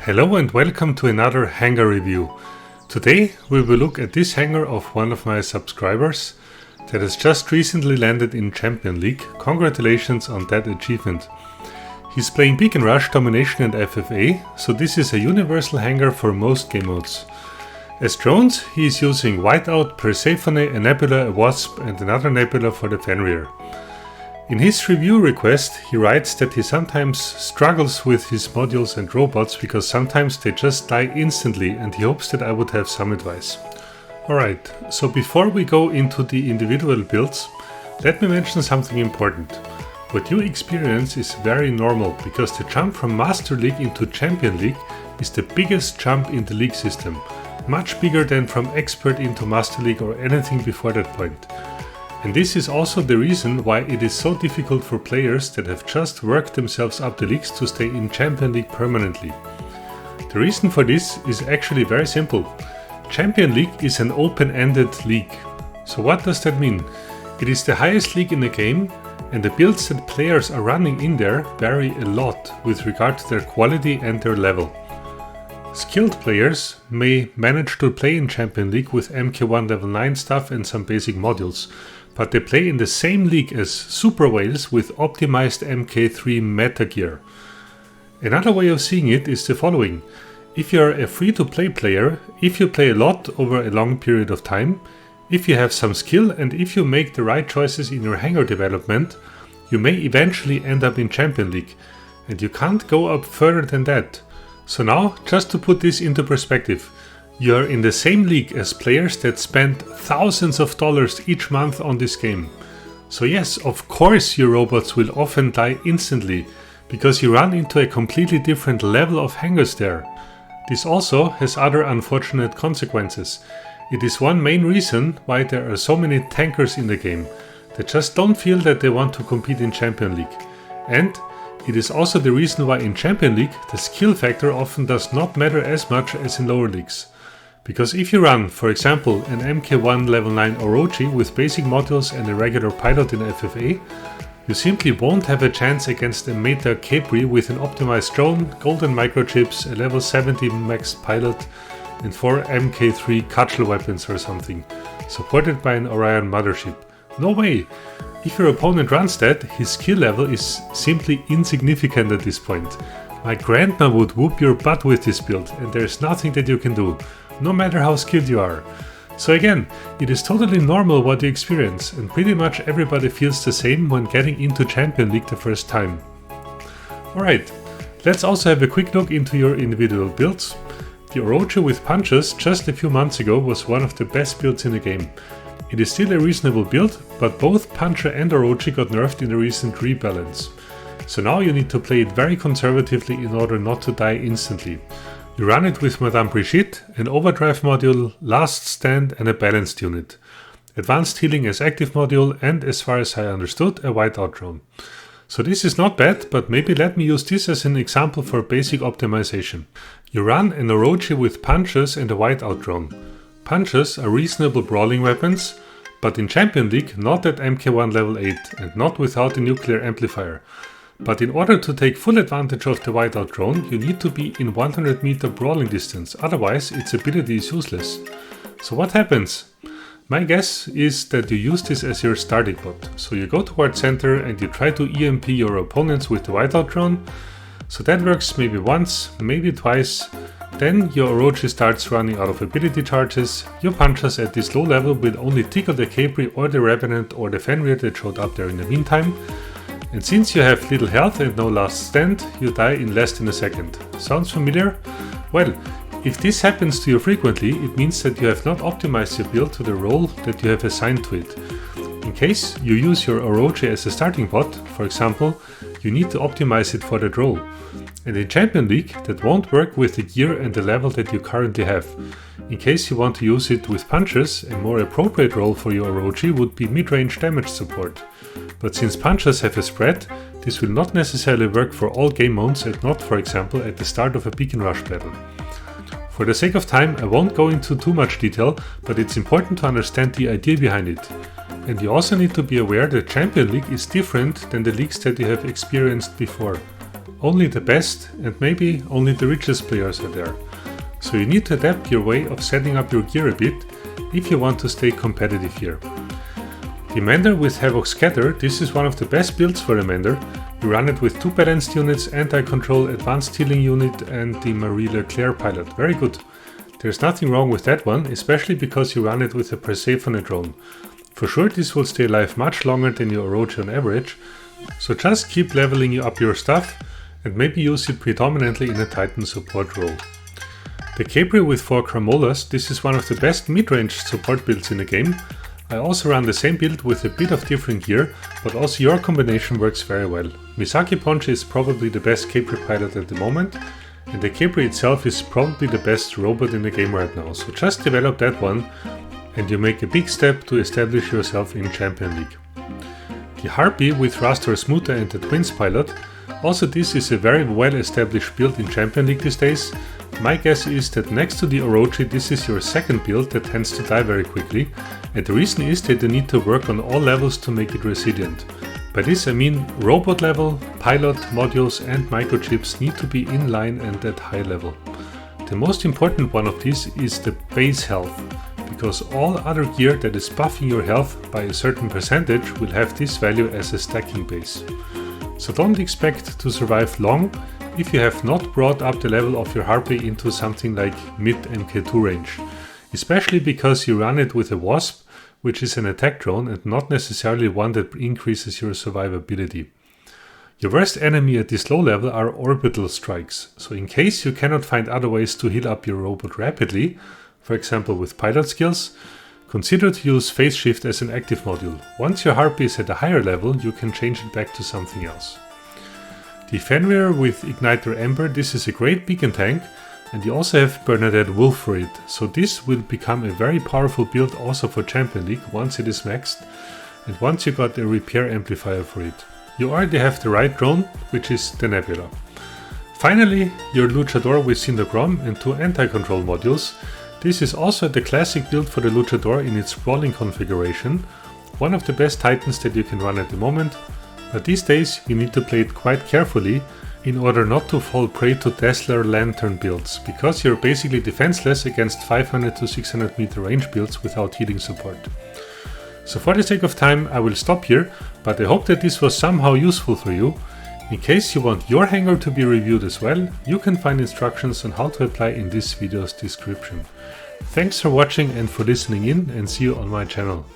Hello and welcome to another hangar review. Today we will look at this hangar of one of my subscribers that has just recently landed in Champion League. Congratulations on that achievement. He's playing Beacon Rush, Domination and FFA, so this is a universal hangar for most game modes. As drones, he is using Whiteout, Persephone, a Nebula, a Wasp and another Nebula for the Fenrir. In his review request, he writes that he sometimes struggles with his modules and robots because sometimes they just die instantly, and he hopes that I would have some advice. Alright, so before we go into the individual builds, let me mention something important. What you experience is very normal because the jump from Master League into Champion League is the biggest jump in the league system, much bigger than from Expert into Master League or anything before that point. And this is also the reason why it is so difficult for players that have just worked themselves up the leagues to stay in Champion League permanently. The reason for this is actually very simple. Champion League is an open-ended league. So what does that mean? It is the highest league in the game, and the builds that players are running in there vary a lot with regard to their quality and their level. Skilled players may manage to play in Champion League with MK1 level 9 stuff and some basic modules, but they play in the same league as super whales with optimized MK3 meta gear. Another way of seeing it is the following. If you are a free-to-play player, if you play a lot over a long period of time, if you have some skill and if you make the right choices in your hangar development, you may eventually end up in Champion League, and you can't go up further than that. So now, just to put this into perspective, you are in the same league as players that spend thousands of dollars each month on this game. So yes, of course your robots will often die instantly, because you run into a completely different level of hangars there. This also has other unfortunate consequences. It is one main reason why there are so many tankers in the game. They just don't feel that they want to compete in Champion League. And it is also the reason why in Champion League the skill factor often does not matter as much as in lower leagues. Because if you run, for example, an MK1 level 9 Orochi with basic modules and a regular pilot in FFA, you simply won't have a chance against a meta Capri with an optimized drone, golden microchips, a level 70 max pilot and 4 MK3 cudgel weapons or something, supported by an Orion mothership. No way! If your opponent runs that, his skill level is simply insignificant at this point. My grandma would whoop your butt with this build, and there's nothing that you can do, no matter how skilled you are. So again, it is totally normal what you experience, and pretty much everybody feels the same when getting into Champion League the first time. Alright, let's also have a quick look into your individual builds. The Orochi with punches just a few months ago was one of the best builds in the game. It is still a reasonable build, but both Puncher and Orochi got nerfed in the recent rebalance. So now you need to play it very conservatively in order not to die instantly. You run it with Madame Brigitte, an overdrive module, last stand and a balanced unit. Advanced healing as active module and, as far as I understood, a Whiteout Drone. So this is not bad, but maybe let me use this as an example for basic optimization. You run an Orochi with punches and a Whiteout Drone. Punches are reasonable brawling weapons, but in Champion League not at MK1 level 8 and not without a nuclear amplifier. But in order to take full advantage of the Whiteout Drone, you need to be in 100 meter brawling distance, otherwise its ability is useless. So what happens? My guess is that you use this as your starting bot. So you go towards center and you try to EMP your opponents with the Whiteout Drone. So that works maybe once, maybe twice. Then your Orochi starts running out of ability charges. Your punches at this low level will only tickle the Capri or the Revenant or the Fenrir that showed up there in the meantime. And since you have little health and no last stand, you die in less than a second. Sounds familiar? Well, if this happens to you frequently, it means that you have not optimized your build to the role that you have assigned to it. In case you use your Orochi as a starting bot, for example, you need to optimize it for that role. And in Champion League, that won't work with the gear and the level that you currently have. In case you want to use it with punches, a more appropriate role for your Orochi would be mid-range damage support. But since punches have a spread, this will not necessarily work for all game modes and not, for example, at the start of a Beacon Rush battle. For the sake of time, I won't go into too much detail, but it's important to understand the idea behind it. And you also need to be aware that Champion League is different than the leagues that you have experienced before. only the best and maybe only the richest players are there. So you need to adapt your way of setting up your gear a bit if you want to stay competitive here. The Mander with Havoc Scatter, this is one of the best builds for a Mander. You run it with 2 balanced units, anti-control, advanced healing unit and the Marie Leclerc pilot. Very good. There's nothing wrong with that one, especially because you run it with a Persephone drone. For sure this will stay alive much longer than your Orochi on average, so just keep leveling up your stuff and maybe use it predominantly in a Titan support role. The Capri with 4 Cramolas, this is one of the best mid-range support builds in the game. I also run the same build with a bit of different gear, but also your combination works very well. Misaki Ponchi is probably the best Capri pilot at the moment, and the Capri itself is probably the best robot in the game right now, so just develop that one and you make a big step to establish yourself in Champion League. The Harpy with Rastor Smuta and the Twins pilot, also this is a very well established build in Champion League these days. My guess is that next to the Orochi this is your second build that tends to die very quickly, and the reason is that you need to work on all levels to make it resilient. By this I mean robot level, pilot, modules and microchips need to be in line and at high level. The most important one of these is the base health, because all other gear that is buffing your health by a certain percentage will have this value as a stacking base. So don't expect to survive long if you have not brought up the level of your Harpy into something like mid MK2 range, especially because you run it with a Wasp, which is an attack drone and not necessarily one that increases your survivability. Your worst enemy at this low level are orbital strikes, so in case you cannot find other ways to heal up your robot rapidly, for example with pilot skills, consider to use Phase Shift as an active module. Once your Harpy is at a higher level, you can change it back to something else. The Fenrir with Igniter Ember, this is a great beacon tank, and you also have Bernadette Wolf for it, so this will become a very powerful build also for Champion League once it is maxed, and once you got a repair amplifier for it. You already have the right drone, which is the Nebula. Finally, your Luchador with Syndochrome and 2 anti-control modules. This is also the classic build for the Luchador in its Sprawling Configuration, one of the best Titans that you can run at the moment, but these days you need to play it quite carefully in order not to fall prey to Dazzler Lantern builds, because you're basically defenseless against 500 to 600 meter range builds without healing support. So for the sake of time I will stop here, but I hope that this was somehow useful for you. In case you want your hangar to be reviewed as well, you can find instructions on how to apply in this video's description. Thanks for watching and for listening in, and see you on my channel.